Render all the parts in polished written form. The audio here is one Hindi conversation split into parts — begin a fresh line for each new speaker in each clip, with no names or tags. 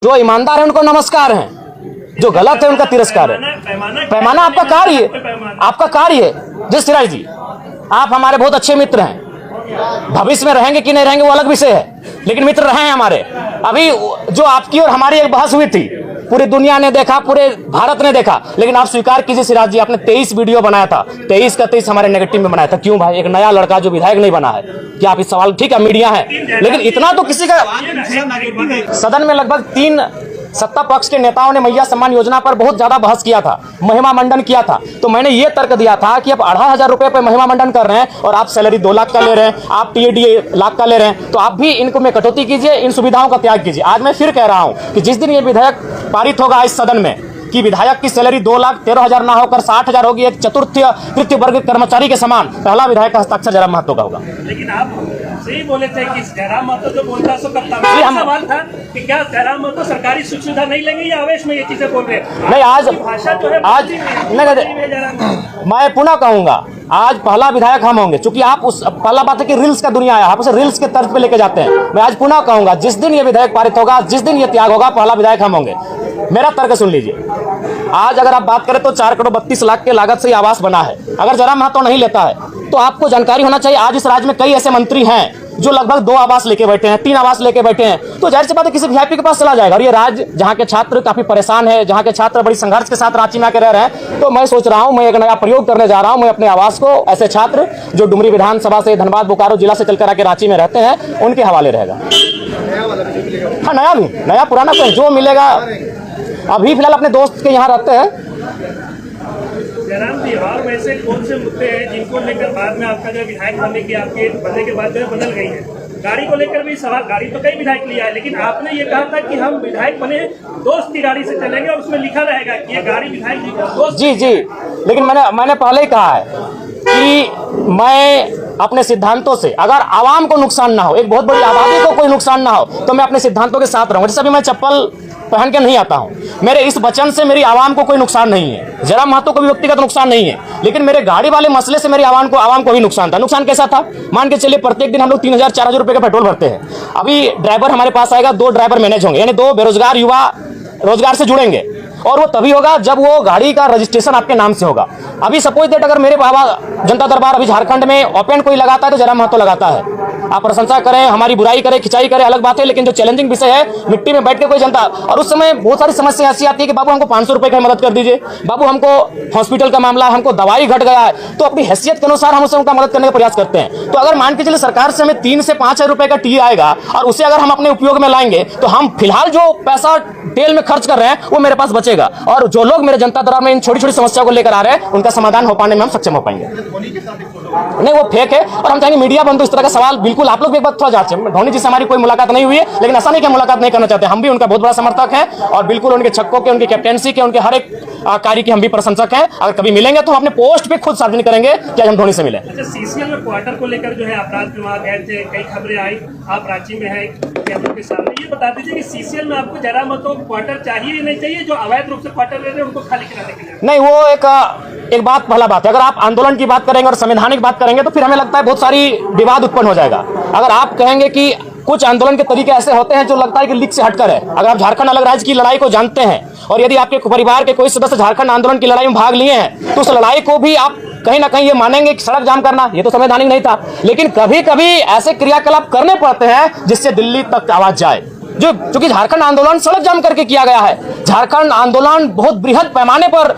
जो ईमानदार है उनको नमस्कार है, जो गलत है उनका तिरस्कार है। पैमाना आपका कार्य है, आपका कार्य है। जिस सिराज जी, आप हमारे बहुत अच्छे मित्र हैं, भविष्य में रहेंगे कि नहीं रहेंगे वो अलग विषय है, लेकिन मित्र रहे हैं हमारे। अभी जो आपकी और हमारी एक बहस हुई थी, पूरी दुनिया ने देखा, पूरे भारत ने देखा, लेकिन आप स्वीकार कीजिए सिराज जी, आपने 23 वीडियो बनाया था, 23 का 23 हमारे नेगेटिव में बनाया था। क्यों भाई? एक नया लड़का जो विधायक नहीं बना है, क्या आप इस सवाल, ठीक है मीडिया है, लेकिन इतना तो किसी का। सदन में लगभग 3 सत्ता पक्ष के नेताओं ने मैया सम्मान योजना पर बहुत ज्यादा बहस किया था, महिमा मंडन किया था। तो मैंने ये तर्क दिया था कि आप 2500 रुपए पर महिमा मंडन कर रहे हैं और आप सैलरी 2 लाख का ले रहे हैं, आप टीएडीए लाख का ले रहे हैं, तो आप भी इनको में कटौती कीजिए, इन सुविधाओं का त्याग कीजिए। आज मैं फिर कह रहा हूं कि जिस दिन ये विधेयक पारित होगा इस सदन में कि विधायक की सैलरी 2,13,000 ना होकर 60,000 होगी, एक चतुर्थ तृतीय वर्ग कर्मचारी के समान, पहला विधायक का हस्ताक्षर जयराम महतो का होगा।
लेकिन आप सही बोले थे कि जयराम महतो जो बोलता सो करता। सवाल था कि क्या जयराम महतो सरकारी सुख सुविधा नहीं लेंगे या आवेश में ये चीजें बोल रहे हैं?
नहीं, आज
भाषा जो है
नहीं, मैं पुनः कहूंगा, आज पहला विधायक हम होंगे, क्योंकि आप उस पहला बात है कि रील्स का दुनिया है, आप उसे रील्स के तर्ज पे लेके जाते हैं। मैं आज पुनः कहूंगा, जिस दिन ये विधेयक पारित होगा, जिस दिन ये त्याग होगा, पहला विधायक हम होंगे। मेरा तर्क सुन लीजिए, आज अगर आप बात करें तो 4 करोड़ 32 लाख के लागत से आवास बना है। अगर जयराम महतो नहीं लेता है तो आपको जानकारी होना चाहिए, आज इस राज्य में कई ऐसे मंत्री हैं जो लगभग 2 आवास लेके बैठे हैं, 3 आवास लेके बैठे हैं, तो जाहिर सी बात है किसी वीआईपी के पास चला जाएगा। और ये राज्य जहाँ के छात्र काफी परेशान है, जहाँ के छात्र बड़ी संघर्ष के साथ रांची में आकर रह रहे हैं, तो मैं सोच रहा हूँ, मैं एक नया प्रयोग करने जा रहा हूँ। मैं अपने आवास को ऐसे छात्र जो डुमरी विधानसभा से, धनबाद बोकारो जिला से चलकर आके रांची में रहते हैं, उनके हवाले रहेगा। हाँ, नया भी, नया पुराना कोई जो मिलेगा। अभी फिलहाल अपने दोस्त के यहाँ रहते हैं।
जयराम जी, और वैसे कौन से मुद्दे हैं जिनको लेकर बाद में आपका जो विधायक बनने के बाद जो बदल गई है? गाड़ी को लेकर भी सवाल, गाड़ी तो कई विधायक लिया है, लेकिन आपने ये कहा था कि हम विधायक बने दोस्त की गाड़ी से चलेंगे और उसमें लिखा रहेगा कि ये गाड़ी विधायक जी का दोस्त।
जी, लेकिन मैंने पहले ही कहा है कि मैं अपने सिद्धांतों से, अगर आवाम को नुकसान ना हो, एक बहुत बड़ी आबादी को कोई नुकसान ना हो, तो मैं अपने सिद्धांतों के साथ रहूंगा। जैसे अभी मैं चप्पल पहन के नहीं आता हूं, मेरे इस वचन से मेरी आवाम को कोई नुकसान नहीं है, जयराम महतो को भी व्यक्तिगत नुकसान नहीं है, लेकिन मेरे गाड़ी वाले मसले से मेरी आवाम को भी नुकसान था। नुकसान कैसा था? मान के चलिए प्रत्येक दिन हम लोग 3,000-4,000 रुपए का पेट्रोल भरते हैं। अभी ड्राइवर हमारे पास आएगा, 2 ड्राइवर मैनेज होंगे, यानी 2 बेरोजगार युवा रोजगार से जुड़ेंगे, और वो तभी होगा जब वो गाड़ी का रजिस्ट्रेशन आपके नाम से होगा। अभी सपोज दैट अगर मेरे बाबा जनता दरबार अभी झारखंड में ओपन कोई लगाता है तो जयराम महतो लगाता है। आप प्रशंसा करें, हमारी बुराई करें, खिंचाई करें, अलग बात है, लेकिन जो चैलेंजिंग विषय है, मिट्टी में बैठ के कोई जनता, और उस समय बहुत सारी समस्या ऐसी आती है कि बाबू हमको 500 रुपए की मदद कर दीजिए, बाबू हमको हॉस्पिटल का मामला है, हमको दवाई घट गया है, तो अपनी हैसियत के अनुसार हम उसे उनका मदद करने का प्रयास करते हैं। तो अगर मान के चलिए सरकार से हमें 3 से 5 रुपए का टी आएगा और उसे अगर हम अपने उपयोग में लाएंगे, तो हम फिलहाल जो पैसा तेल में खर्च कर रहे हैं वो मेरे पास बचेगा, और जो लोग मेरे जनता दरबार में इन छोटी छोटी समस्याओं को लेकर आ रहे हैं, उनका समाधान हो पाने में हम सक्षम हो पाएंगे। नहीं, वो फेक है, और हम चाहेंगे मीडिया बंधु इस तरह का सवाल बिल्कुल आप लोग भी एक बार थोड़ा जांचें। धोनी जी से हमारी कोई मुलाकात नहीं हुई है, लेकिन ऐसा नहीं कि मुलाकात नहीं करना चाहते, हम भी उनका बहुत बड़ा समर्थक हैं, और बिल्कुल उनके छक्कों के, उनकी कैप्टेंसी के, उनके हर एक कार्य के हम भी प्रशंसक हैं। अगर कभी मिलेंगे तो हम अपने पोस्ट पे खुद सार्वजनिक करेंगे कि हम धोनी से मिले।
अच्छा, सीसीएल में क्वार्टर को लेकर जो है अपराध विभाग गए थे, कई खबरें आई, आप रांची में हैं कैमरों के सामने, ये बता दीजिए कि सीसीएल में आपको जयराम महतो क्वार्टर चाहिए या नहीं चाहिए? जो अवैध रूप से क्वार्टर ले रहे हैं उनको खाली कराने के लिए।
नहीं, वो एक बात, पहला बात है, अगर आप आंदोलन की बात करेंगे और संवैधानिक बात करेंगे तो फिर हमें लगता है बहुत सारी विवाद उत्पन्न हो जाएगा। अगर आप कहेंगे कि कुछ आंदोलन के तरीके ऐसे होते हैं जो लगता है कि लीक से हटकर है, अगर आप झारखंड अलग राज्य की लड़ाई को जानते हैं और यदि आपके परिवार के कोई सदस्य झारखंड आंदोलन की लड़ाई में भाग लिए हैं, तो उस लड़ाई को भी आप कहीं ना कहीं ये मानेंगे कि सड़क जाम करना ये तो संवैधानिक नहीं था, लेकिन कभी कभी ऐसे क्रियाकलाप करने पड़ते हैं जिससे दिल्ली तक आवाज जाए। जो क्योंकि झारखंड आंदोलन सड़क जाम करके किया गया है, झारखंड आंदोलन बहुत बृहद पैमाने पर,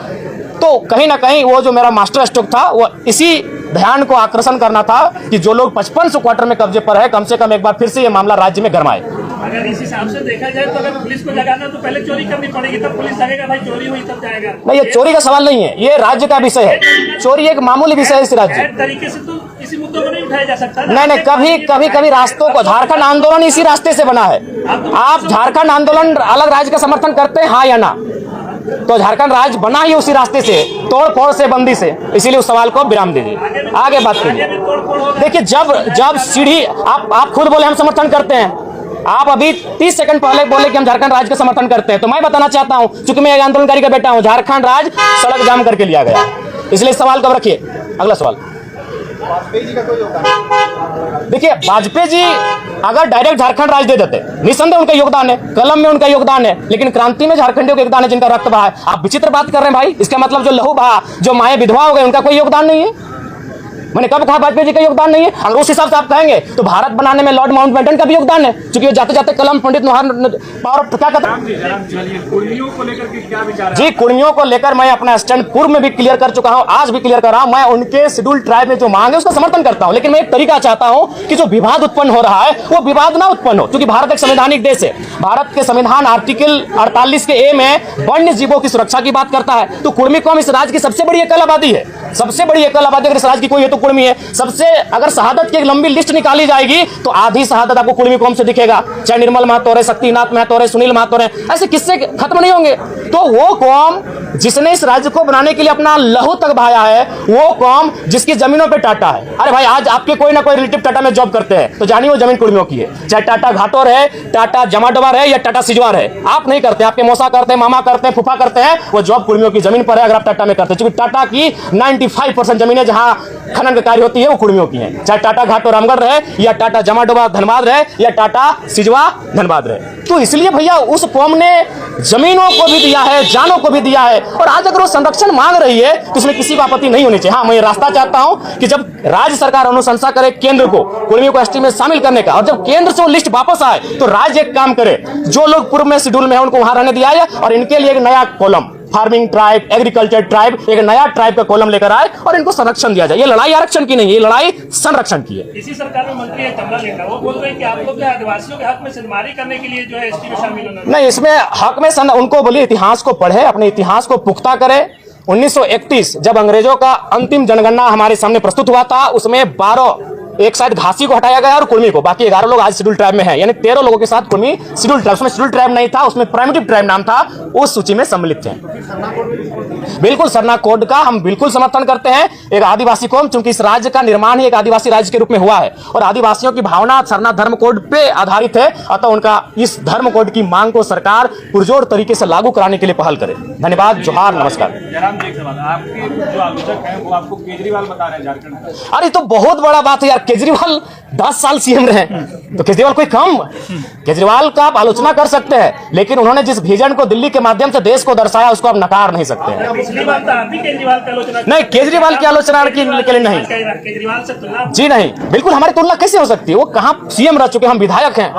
तो कहीं ना कहीं वो जो मेरा मास्टर स्ट्रोक था वो इसी ध्यान को आकर्षण करना था कि जो लोग 5500 क्वार्टर में कब्जे पर है, कम से कम एक बार फिर से ये मामला राज्य में गरमाए।
अगर इस हिसाब से देखा जाए तो अगर पुलिस को जगाना तो पहले चोरी करनी पड़ेगी, तब पुलिस जगेगा, भाई चोरी हुई तब जाएगा।
नहीं, ये चोरी का सवाल नहीं है, ये राज्य का विषय है, चोरी एक मामूली विषय है इस राज्य।
तरीके से तो इसी मुद्दों को नहीं उठाया जा सकता।
नहीं, कभी रास्तों को, झारखंड आंदोलन इसी रास्ते से बना है। आप झारखंड आंदोलन अलग राज्य का समर्थन करते हैं, हाँ या ना? तो झारखंड राज्य बना ही उसी रास्ते से, तोड़ फोड़ से, बंदी से, इसीलिए उस सवाल को विराम दीजिए, आगे बात कीजिए। देखिए, जब सीढ़ी आप खुद बोले हम समर्थन करते हैं, आप अभी 30 सेकंड पहले बोले कि हम झारखंड राज्य का समर्थन करते हैं, तो मैं बताना चाहता हूं, चूंकि मैं एक आंदोलनकारी का बेटा हूं, झारखंड राज्य सड़क जाम करके लिया गया, इसलिए सवाल कब रखिए। अगला सवाल।
वाजपेयी जी का कोई योगदान?
देखिए, वाजपेयी जी अगर डायरेक्ट झारखंड राज्य दे देते, निसंदेह उनका योगदान है, कलम में उनका योगदान है, लेकिन क्रांति में झारखंडियों का योगदान है जिनका रक्त बहा है। आप विचित्र बात कर रहे हैं भाई। इसका मतलब जो लहू बहा, जो माए विधवा हो गए, उनका कोई योगदान नहीं है? मैंने कब कहा वाजपेयी जी का योगदान नहीं है? अगर उस हिसाब से आप कहेंगे तो भारत बनाने में लॉर्ड माउंटबेटन का भी योगदान है, क्योंकि जाते जाते कलम पंडित पावर क्या कहते हैं।
कुर्मियों को लेकर के क्या विचार है?
जी, कुर्मियों को लेकर मैं अपना स्टैंड पूर्व में भी क्लियर कर चुका हूं, आज भी क्लियर कर रहा हूं। मैं उनके शेड्यूल ट्राइब में जो मांग है उसका समर्थन करता हूं, लेकिन मैं एक तरीका चाहता हूं कि जो विवाद उत्पन्न हो रहा है वो विवाद ना उत्पन्न हो, क्योंकि भारत एक संवैधानिक देश है। भारत के संविधान आर्टिकल 48 के ए में वन्य जीवों की सुरक्षा की बात करता है। तो कुर्मी कौम इस राज्य की सबसे बड़ी एकल आबादी है, सबसे बड़ी एकल आबादी अगर इस राज्य की कोई है तो कुर्मी है। सबसे अगर शहादत की एक लंबी लिस्ट निकाली जाएगी तो आधी शहादत आपको कुर्मी कौम से दिखेगा, चाहे निर्मल महतो रहे, शक्तिनाथ महतो रहे, सुनील महतो रहे, ऐसे किस्से खत्म नहीं होंगे। तो वो कौम जिसने इस राज्य को बनाने के लिए अपना लहू तक बहाया है, वो कौम जिसकी जमीनों पे टाटा है। अरे भाई, आज आपके कोई ना कोई रिलेटिव टाटा में जॉब करते हैं तो जानिए वो जमीन कुर्मियों की है, चाहे टाटा घाटो रहे, टाटा जमाडोबा रहे या टाटा सिजवा रहे। आप नहीं करते, आपके मौसा करते हैं, मामा करते हैं, फूफा करते हैं, वो जॉब कुर्मियों की जमीन पर है। अगर आप टाटा में करते हैं, क्योंकि टाटा की 95% जमीनें जहां खनन का कार्य होती है वो कुर्मियों की है, चाहे टाटा घाटो रामगढ़ रहे या टाटा जमाडोबा धनबाद रहे या टाटा सिजवा धनबाद रहे। तो इसलिए भैया उस कौम ने जमीनों को भी दिया है, जानों को भी दिया है, और आज अगर वो संरक्षण मांग रही है तो इसमें किसी को आपत्ति नहीं होनी चाहिए। हाँ, मैं ये रास्ता चाहता हूं कि जब राज्य सरकार अनुशंसा करे केंद्र को कुर्मियों को एसटी में शामिल करने का, और जब केंद्र से वो लिस्ट वापस आए तो राज्य एक काम करे, जो लोग पूर्व में शेड्यूल में है उनको वहां रहने दिया है, और इनके लिए एक नया column farming tribe, agriculture tribe, एक नया ट्राइब का कॉलम लेकर आए और इनको संरक्षण दिया जाए। ये लड़ाई आरक्षण की नहीं है, ये लड़ाई संरक्षण की है।
इसी सरकार में मंत्री है कमला लेना, वो बोल रहे हैं कि आप लोग आदिवासियों के हक में सिंधमारी करने के लिए जो है एसटी में शामिल होना
नहीं, इसमें हक में उनको बोलिए इतिहास को पढ़े, अपने इतिहास को पुख्ता करे। 1931 जब अंग्रेजों का अंतिम जनगणना हमारे सामने प्रस्तुत हुआ था, उसमें 12 एक शायद घासी को हटाया गया और कुर्मी को, बाकी 11 लोग आज शेड्यूल ट्राइब में हैं, यानी 13 लोगों के साथ कुर्मी शेड्यूल ट्राइब, उसमें शेड्यूल ट्राइब नहीं था, उसमें प्राइमेटिव ट्राइब नाम था, उस सूची में सम्मिलित थे। बिल्कुल सरना कोड का हम बिल्कुल समर्थन करते हैं। एक आदिवासी कौम, चूंकि इस राज्य का निर्माण ही एक आदिवासी राज्य के रूप में हुआ है और आदिवासियों की भावना सरना धर्म कोड पे आधारित है, अतः उनका इस धर्म कोड की मांग को सरकार पुरजोर तरीके से लागू कराने के लिए पहल करे। धन्यवाद, जोहार, नमस्कार।
जयराम जी, एक सवाल, आपके जो आलोचक हैं वो आपको केजरीवाल बता रहे हैं झारखंड का।
अरे तो बहुत बड़ा बात है यार, केजरीवाल 10 साल सीएम रहे, तो केजरीवाल कोई कम? केजरीवाल का आप आलोचना कर सकते हैं, लेकिन उन्होंने जिस विजन को दिल्ली के माध्यम से देश को दर्शाया उसको आप नकार नहीं सकते हैं।
पिछली बार तो आप भी केजरीवाल की आलोचना
नहीं, केजरीवाल की आलोचना के लिए नहीं,
केजरीवाल से तुलना
जी नहीं, बिल्कुल हमारी तुलना कैसे हो सकती है? वो कहाँ सीएम रह चुके, हम विधायक हैं।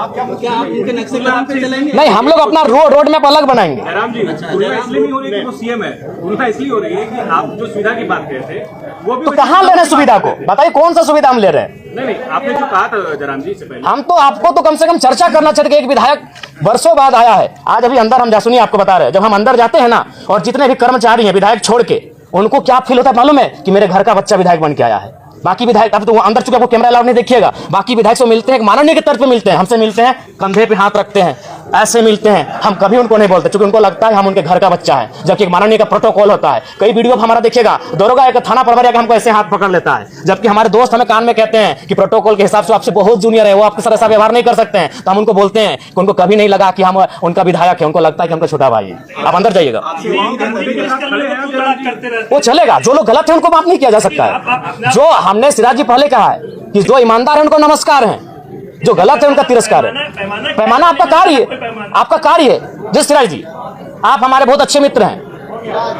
नहीं, हम लोग अपना रोड मैप अलग बनाएंगे।
जयराम जी, तुलना इसलिए नहीं हो रही कि वो सीएम है, तुलना इसलिए हो रही है कि आप जो सुविधा की बात कह रहे थे वो भी
तो कहाँ ले रहे हैं सुविधा को? बताइए कौन सा सुविधा हम ले रहे हैं?
नहीं, आपने जो कहा था जयराम जी से पहले,
हम तो आपको तो कम से कम चर्चा करना चाहिए कि एक विधायक वर्षों बाद आया है। आज अभी अंदर हम सुनिए आपको बता रहे हैं, जब हम अंदर जाते हैं ना, और जितने भी कर्मचारी हैं विधायक छोड़ के, उनको क्या फील होता है मालूम है? कि मेरे घर का बच्चा विधायक बन के आया है। बाकी विधायक, अब तो वो अंदर चुके, आपको कैमरा अलाउड नहीं देखिएगा, बाकी विधायक से मिलते हैं, माननीय के तर्ज पे मिलते हैं, हमसे मिलते हैं, कंधे पे हाथ रखते हैं, ऐसे मिलते हैं, हम कभी उनको नहीं बोलते, क्योंकि उनको लगता है हम उनके घर का बच्चा है, जबकि एक माननीय का प्रोटोकॉल होता है। कई वीडियो हमारा देखिएगा, दरोगा एक थाना प्रभारी हमको ऐसे हाथ पकड़ लेता है, जबकि हमारे दोस्त हमें कान में कहते हैं कि प्रोटोकॉल के हिसाब से आपसे बहुत जूनियर है, वो आपके साथ ऐसा व्यवहार नहीं कर सकते हैं, तो हम उनको बोलते हैं कि उनको कभी नहीं लगा कि हम उनका विधायक है, उनको लगता है कि हमको छोटा भाई है। आप अंदर जाइएगा, वो चलेगा। जो लोग गलत है उनको माफ नहीं किया जा सकता है। जो हमने सिराज जी पहले कहा है कि जो ईमानदार है उनको नमस्कार है, जो गलत है उनका तिरस्कार है। पैमाना आपका कार्य है, आपका कार्य है। जिस सिराज जी, आप हमारे बहुत अच्छे मित्र हैं,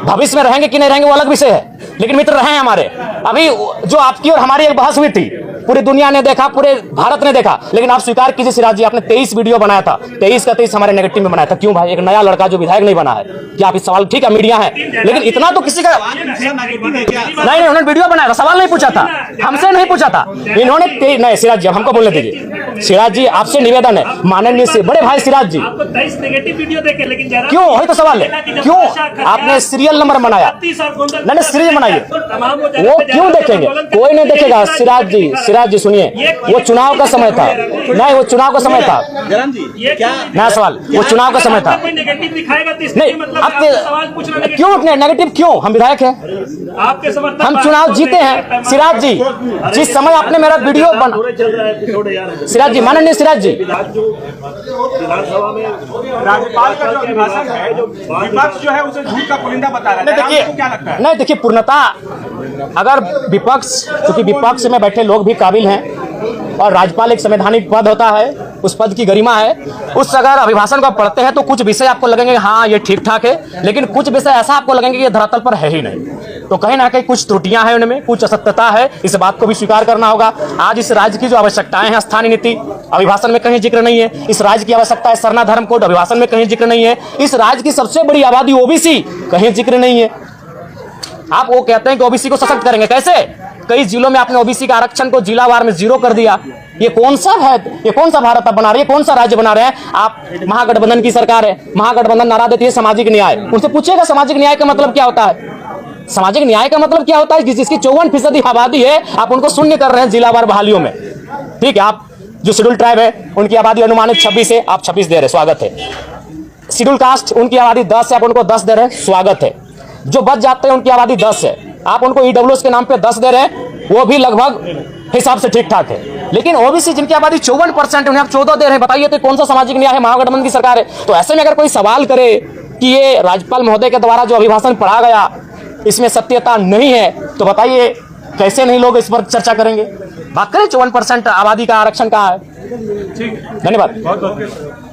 भविष्य में रहेंगे कि नहीं रहेंगे वो अलग विषय है, लेकिन मित्र रहे हैं हमारे। अभी जो आपकी और हमारी एक बहस हुई थी, पूरी दुनिया ने देखा, पूरे भारत ने देखा, लेकिन आप स्वीकार कीजिए सिराज जी, आपने 23 वीडियो बनाया था, 23 का 23 हमारे नेगेटिव में बनाया था। क्यों भाई? एक नया लड़का जो विधायक नहीं बना है, क्या आप इस सवाल, ठीक है मीडिया है, लेकिन इतना तो किसी का नहीं, उन्होंने वीडियो बनाया था, सवाल नहीं पूछा था, हमसे नहीं पूछा था इन्होंने। नहीं सिराज जी, हमको बोलने दीजिए। सिराज जी, आपसे निवेदन है, माननीय से बड़े भाई सिराज जी, क्यों? वही तो सवाल है, क्यों आपने सीरियल नंबर बनाया? नहीं, सीरियल बनाइए, वो क्यों देखेंगे? कोई नहीं देखेगा। सिराज जी सुनिए, वो चुनाव का समय था, नहीं वो चुनाव का समय था।
जयराम जी, क्या
नया सवाल, वो चुनाव का समय था। नहीं, अब क्यों नेगेटिव क्यों? हम विधायक हैं, हम चुनाव जीते हैं। सिराज जी, जिस समय आपने मेरा वीडियो बना, सिराज जी, माननीय सिराज जी,
राज्यपाल का जो अभिभाषण है, विपक्ष जो है उसे झूठ का पुलिंदा बता रहा है,
देखिए
क्या लगता है?
नहीं, देखिए पूर्णता अगर विपक्ष, क्योंकि विपक्ष में बैठे लोग भी काबिल हैं और राज्यपाल एक संवैधानिक पद होता है, उस पद की गरिमा है, उस अगर अभिभाषण को पढ़ते हैं तो कुछ विषय आपको लगेंगे हाँ ये ठीक ठाक है, लेकिन कुछ विषय ऐसा आपको लगेंगे कि ये धरातल पर है ही नहीं। तो कहीं ना कहीं कुछ त्रुटियां हैं उनमें, कुछ असत्यता है, इस बात को भी स्वीकार करना होगा। आज इस राज्य की जो आवश्यकताएं हैं, स्थानीय नीति अभिभाषण में कहीं जिक्र नहीं है। इस राज्य की आवश्यकता है सरना धर्म कोड, अभिभाषण में कहीं जिक्र नहीं है। इस राज्य की सबसे बड़ी आबादी ओबीसी, कहीं जिक्र नहीं है। आप वो कहते हैं कि ओबीसी को सशक्त करेंगे, कैसे? कई जिलों में आपने ओबीसी का आरक्षण को जिलावार में 0 कर दिया। ये कौन सा है, ये कौन सा भारत आप बना रहे हैं, कौन सा राज्य बना रहे हैं आप? महागठबंधन की सरकार है, महागठबंधन नारा देती है सामाजिक न्याय। उनसे पूछिएगा सामाजिक न्याय का मतलब क्या होता है? सामाजिक न्याय का मतलब क्या होता है? जिसकी 54% आबादी है, आप उनको शून्य कर रहे हैं जिलावार बहालियों में। ठीक है, आप जो शेड्यूल ट्राइब है उनकी आबादी अनुमानित 26 है, आप 26 दे रहे, स्वागत है। शेड्यूल कास्ट उनकी आबादी 10 है, आप उनको 10 दे रहे हैं, स्वागत है। जो बच जाते हैं उनकी आबादी 10 है, आप उनको ईडब्ल्यूएस के नाम पे 10 दे रहे हैं, वो भी लगभग हिसाब से ठीक ठाक है। लेकिन ओबीसी जिनकी आबादी 54% उन्हें आप 14 दे रहे हैं, बताइए तो कौन सा सामाजिक न्याय है? महागठबंधन की सरकार है। तो ऐसे में अगर कोई सवाल करे कि ये राज्यपाल महोदय के द्वारा जो अभिभाषण पढ़ा गया इसमें सत्यता नहीं है, तो बताइए कैसे नहीं लोग इस पर चर्चा करेंगे? बात करें 54% आबादी का आरक्षण कहाँ है?
ठीक,
धन्यवाद।
बहुत